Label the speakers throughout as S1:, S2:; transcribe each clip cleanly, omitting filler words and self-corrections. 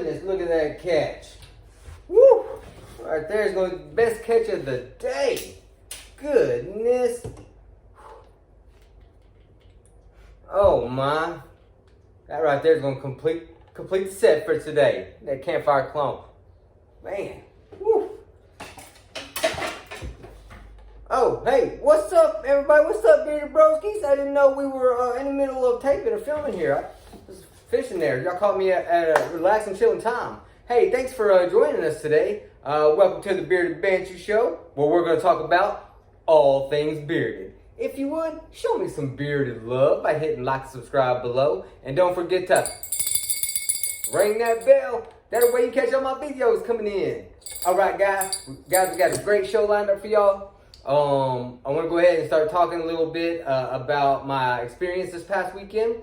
S1: goodness, look at that catch. Woo! Right there's going to be the best catch of the day. Goodness. Oh my. That right there is going to complete the set for today. That campfire clone. Man. Woo. Oh, hey, what's up, everybody? What's up, Bearded Broskies? I didn't know we were in the middle of taping or filming here. I was fishing there. Y'all caught me at a relaxing, chilling time. Hey, thanks for joining us today. Welcome to the Bearded Banshee Show, where we're going to talk about all things bearded. If you would, show me some bearded love by hitting like and subscribe below. And don't forget to ring that bell. That way you catch all my videos coming in. All right, guys, we got a great show lined up for y'all. I want to go ahead and start talking a little bit about my experience this past weekend.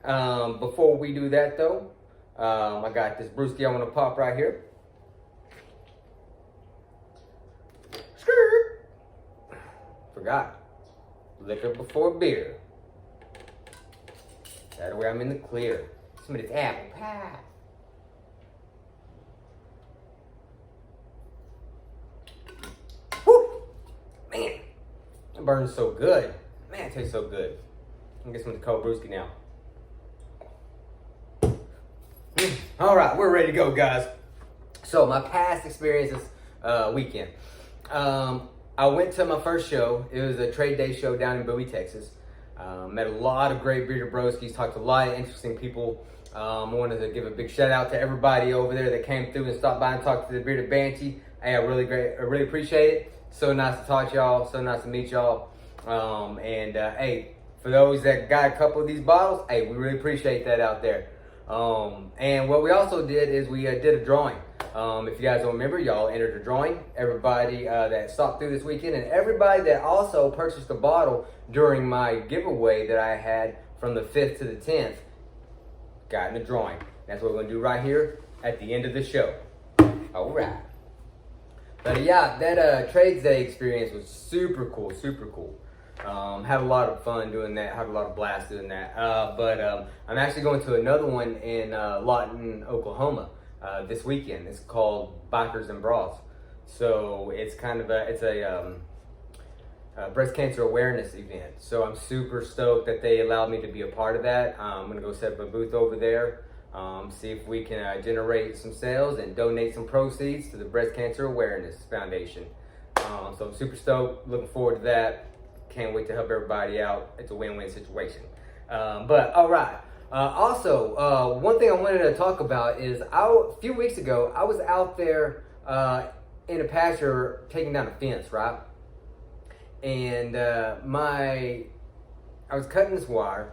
S1: Before we do that, though, I got this brewski I want to pop right here. Skirt. Forgot. Liquor before beer. That way I'm in the clear. Some of this apple pie. Whew. Man, it burns so good. Man, it tastes so good. I'm gonna get some of the cold brewski now. All right, we're ready to go, guys. So my past experiences weekend. I went to my first show. It was a trade day show down in Bowie, Texas. Met a lot of great bearded broskies, talked to a lot of interesting people. I wanted to give a big shout out to everybody over there that came through and stopped by and talked to the Bearded Banshee. Hey, I really appreciate it. So nice to talk to y'all, so nice to meet y'all. Hey, for those that got a couple of these bottles, hey, we really appreciate that out there. And what we also did is we did a drawing. If you guys don't remember, y'all entered a drawing. Everybody that stopped through this weekend and everybody that also purchased a bottle during my giveaway that I had from the 5th to the 10th got in a drawing. That's what we're going to do right here at the end of the show. All right. But yeah, that trades day experience was super cool, super cool. Had a lot of fun doing that, had a lot of blast doing that. But I'm actually going to another one in Lawton, Oklahoma this weekend. It's called Bikers and Bras. So it's kind of a breast cancer awareness event. So I'm super stoked that they allowed me to be a part of that. I'm gonna go set up a booth over there, see if we can generate some sales and donate some proceeds to the Breast Cancer Awareness Foundation. So I'm super stoked, looking forward to that. Can't wait to help everybody out. It's a win-win situation. But all right. Also, one thing I wanted to talk about is a few weeks ago, I was out there in a pasture taking down a fence, right? And I was cutting this wire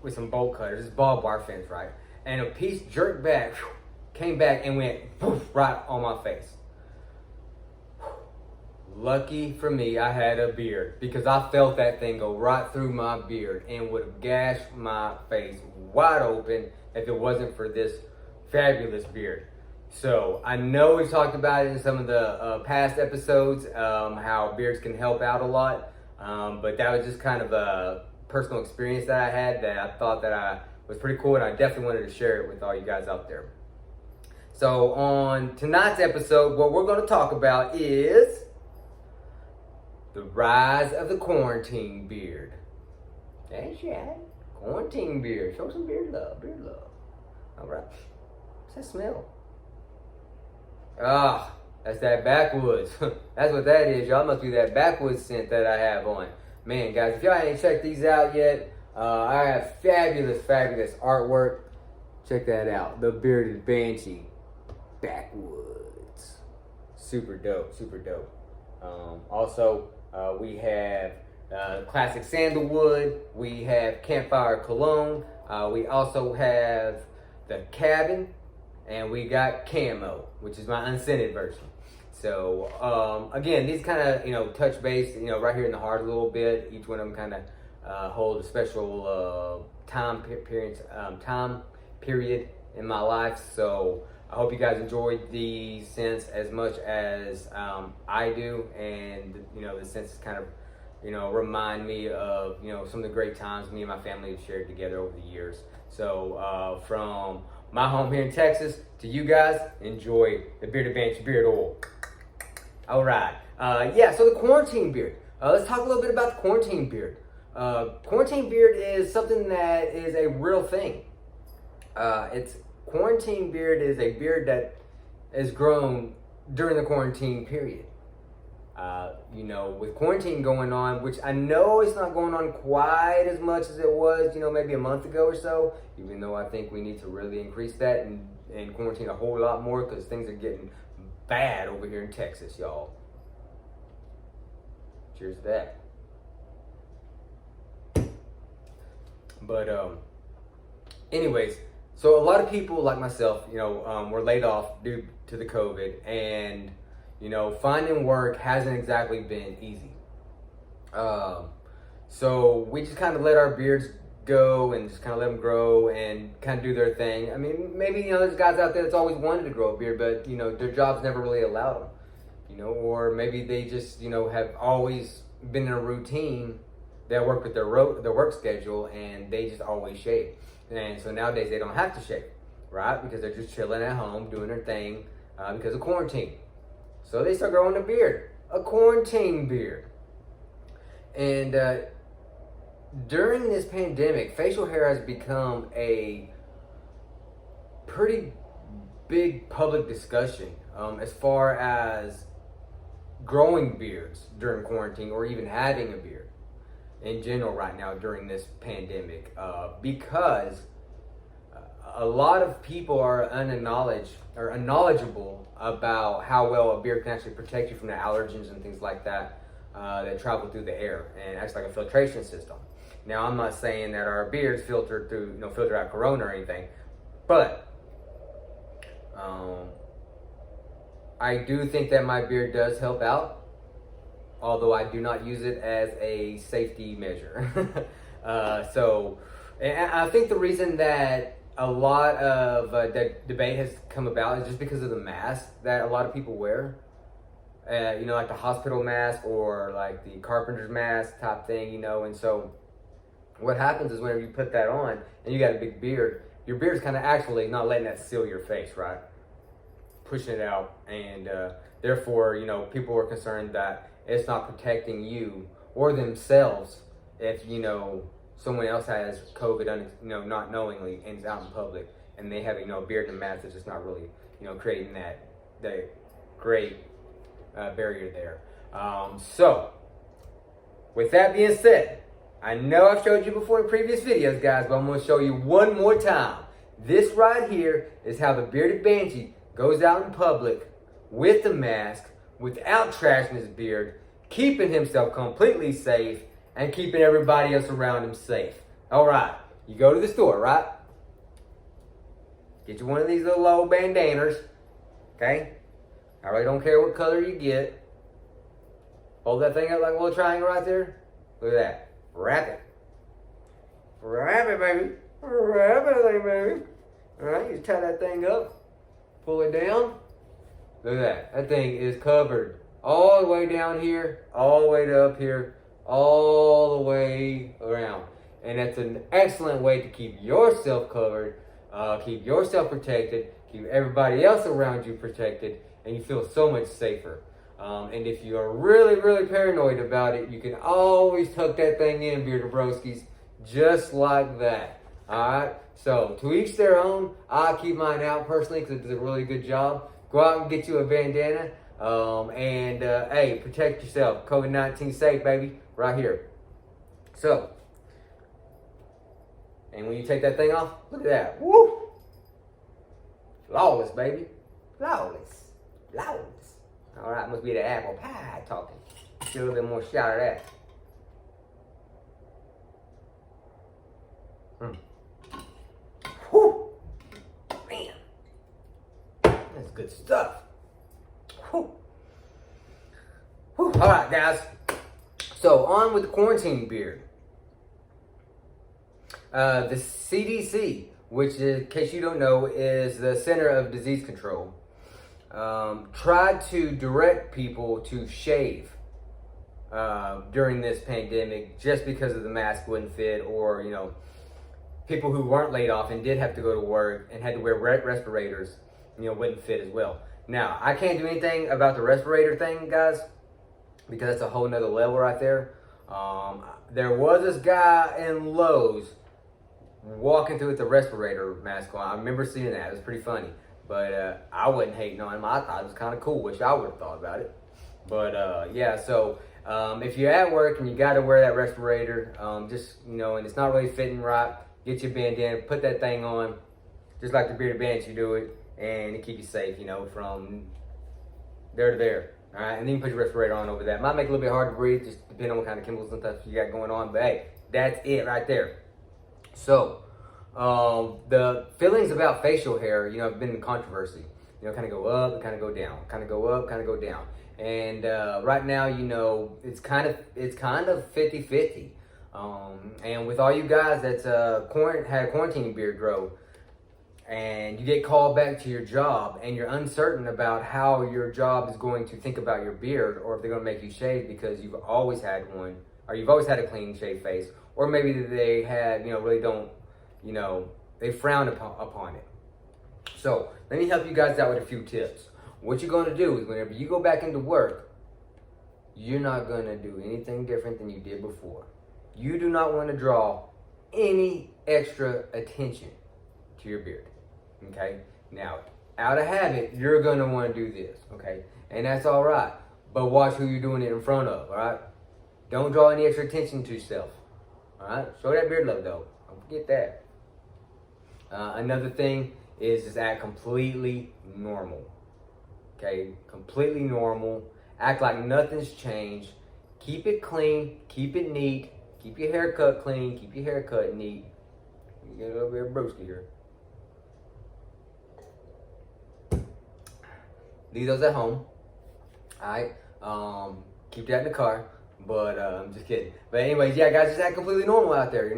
S1: with some bolt cutters, this barbed wire fence, right? And a piece jerked back, came back and went poof, right on my face. Lucky for me, I had a beard because I felt that thing go right through my beard and would have gashed my face wide open if it wasn't for this fabulous beard. So I know we've talked about it in some of the past episodes, how beards can help out a lot. But that was just kind of a personal experience that I had that I thought that was pretty cool, and I definitely wanted to share it with all you guys out there. So on tonight's episode, what we're going to talk about is the rise of the quarantine beard. That's right. Quarantine beard. Show some beard love. Beard love. All right. What's that smell? Ah, that's that backwoods. That's what that is, y'all. Must be that backwoods scent that I have on. Man, guys, if y'all ain't checked these out yet, I have fabulous, fabulous artwork. Check that out. The Bearded Banshee. Backwoods. Super dope, super dope. Also, we have classic sandalwood. We have campfire cologne. We also have the cabin. And we got camo, which is my unscented version. So, again, these kind of, touch base, right here in the heart a little bit. Each one of them kind of hold a special time period in my life. So, I hope you guys enjoyed these scents as much as I do. And, the scents kind of, remind me of, some of the great times me and my family have shared together over the years. So, from my home here in Texas. To you guys, enjoy the Bearded Banshee beard oil. All right. Yeah, so the quarantine beard. Let's talk a little bit about the quarantine beard. Quarantine beard is something that is a real thing. Quarantine beard is a beard that is grown during the quarantine period. With quarantine going on, which I know it's not going on quite as much as it was, maybe a month ago or so, even though I think we need to really increase that and quarantine a whole lot more because things are getting bad over here in Texas, y'all. Cheers to that. But, anyways, so a lot of people like myself, were laid off due to the COVID, and finding work hasn't exactly been easy. So we just kind of let our beards go and just kind of let them grow and kind of do their thing. I mean, maybe, there's guys out there that's always wanted to grow a beard, but, their jobs never really allowed them, or maybe they just, have always been in a routine that worked with their work schedule and they just always shave. And so nowadays they don't have to shave, right? Because they're just chilling at home, doing their thing because of quarantine. So they start growing a beard, a quarantine beard. And during this pandemic, facial hair has become a pretty big public discussion as far as growing beards during quarantine or even having a beard in general right now during this pandemic because a lot of people are unknowledgeable about how well a beard can actually protect you from the allergens and things like that that travel through the air and acts like a filtration system. Now, I'm not saying that our beards filter out corona or anything, but I do think that my beard does help out, although I do not use it as a safety measure. And I think the reason that a lot of that debate has come about is just because of the mask that a lot of people wear. Like the hospital mask or like the carpenter's mask type thing, and so what happens is whenever you put that on and you got a big beard, your beard's kind of actually not letting that seal your face, right? Pushing it out, and therefore, people are concerned that it's not protecting you or themselves if, someone else has COVID, not knowingly, and is out in public, and they have, a beard and a mask that's just not really, creating that great barrier there. So, with that being said, I know I've showed you before in previous videos, guys, but I'm going to show you one more time. This right here is how the bearded banshee goes out in public with the mask, without trashing his beard, keeping himself completely safe, and keeping everybody else around him safe. All right, you go to the store, right? Get you one of these little old bandanas, okay? I really don't care what color you get. Hold that thing up like a little triangle right there. Look at that. Wrap it. Wrap it, baby. Wrap it, baby. All right, you tie that thing up. Pull it down. Look at that. That thing is covered all the way down here, all the way to up here, all the way around. And that's an excellent way to keep yourself covered, keep yourself protected, keep everybody else around you protected, and you feel so much safer. And if you are really, really paranoid about it, you can always tuck that thing in, bearded broskies, just like that. Alright? So, to each their own. I keep mine out personally because it does a really good job. Go out and get you a bandana. Hey, protect yourself. COVID-19 safe, baby. Right here. So, and when you take that thing off, look at that. Woo! Flawless, baby. Flawless. Flawless. Alright, must be the apple pie talking. Get a little bit more shot of that. Whew. Man. That's good stuff. Whew. Whew. Alright, guys. So, on with the quarantine beard. The CDC, which, in case you don't know, is the Center of Disease Control, tried to direct people to shave during this pandemic just because of the mask wouldn't fit, or, people who weren't laid off and did have to go to work and had to wear respirators, wouldn't fit as well. Now, I can't do anything about the respirator thing, guys, because that's a whole nother level right there. There was this guy in Lowe's walking through with the respirator mask on. I remember seeing that. It was pretty funny. But I wasn't hating on him. I thought it was kind of cool. Wish I would have thought about it. But yeah, so if you're at work and you got to wear that respirator, and it's not really fitting right, get your bandana, put that thing on, just like the Bearded Banshee do it, and it keep you safe, from there to there. All right, and then you put your respirator on over that. Might make it a little bit hard to breathe, just depending on what kind of chemicals and stuff you got going on. But hey, that's it right there. So, the feelings about facial hair, have been in controversy. Kind of go up and kind of go down, kind of go up, kind of go down. And right now, it's kind of 50-50. And with all you guys that's had a quarantine beard grow, and you get called back to your job and you're uncertain about how your job is going to think about your beard, or if they're going to make you shave because you've always had one, or you've always had a clean shaved face, or maybe they had, really don't, they frown upon it. So let me help you guys out with a few tips. What you're going to do is whenever you go back into work, you're not going to do anything different than you did before. You do not want to draw any extra attention to your beard. Okay? Now, out of habit, you're going to want to do this. Okay? And that's all right. But watch who you're doing it in front of. All right? Don't draw any extra attention to yourself. All right? Show that beard love, though. Don't forget that. Another thing is just act completely normal. Okay? Completely normal. Act like nothing's changed. Keep it clean. Keep it neat. Keep your haircut clean. Keep your haircut neat. You get a little bit of brewski here. Leave those at home. Alright? Keep that in the car. But I'm just kidding. But anyways, yeah, guys, just act completely normal out there,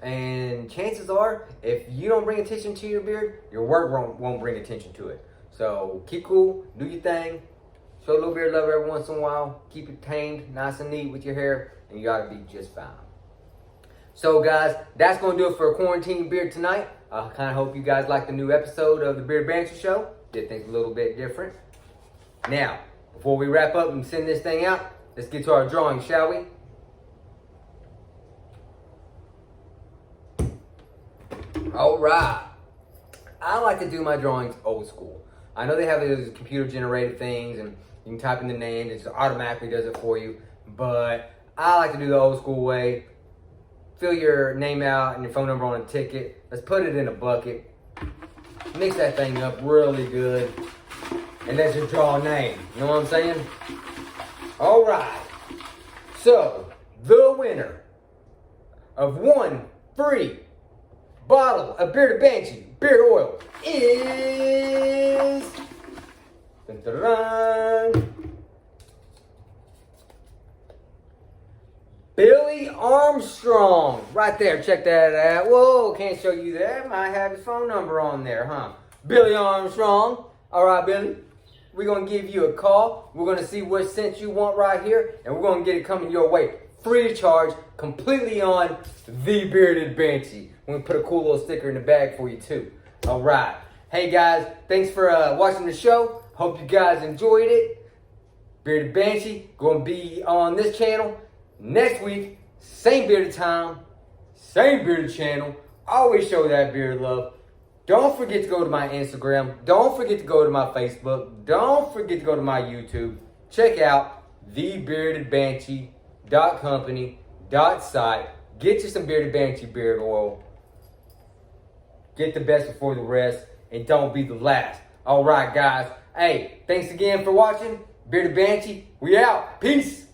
S1: And chances are, if you don't bring attention to your beard, your work won't bring attention to it. So keep cool, do your thing, show a little beard love every once in a while, keep it tamed, nice and neat with your hair, and you ought to be just fine. So guys, that's going to do it for a quarantine beard tonight. I kind of hope you guys like the new episode of the Bearded Banshee Show. Did things a little bit different. Now, before we wrap up and send this thing out, let's get to our drawing, shall we? All right. I like to do my drawings old school. I know they have those computer-generated things, and you can type in the name, it just automatically does it for you. But I like to do the old school way. Fill your name out and your phone number on a ticket. Let's put it in a bucket. Mix that thing up really good. And let's just draw a name. You know what I'm saying? All right. So, the winner of one free bottle of Bearded Banshee beard oil is... Dun, dun, dun, Billy Armstrong. Right there. Check that out. Whoa, can't show you that. Might have his phone number on there, huh? Billy Armstrong. All right, Billy. We're going to give you a call. We're going to see what scent you want right here. And we're going to get it coming your way. Free of charge. Completely on The Bearded Banshee. We're going to put a cool little sticker in the bag for you too. All right. Hey guys, thanks for watching the show. Hope you guys enjoyed it. Bearded Banshee going to be on this channel next week. Same bearded time. Same bearded channel. Always show that beard love. Don't forget to go to my Instagram. Don't forget to go to my Facebook. Don't forget to go to my YouTube. Check out thebeardedbanshee.company.site. Get you some Bearded Banshee beard oil. Get the best before the rest. And don't be the last. All right, guys. Hey, thanks again for watching. Bearded Banshee, we out. Peace.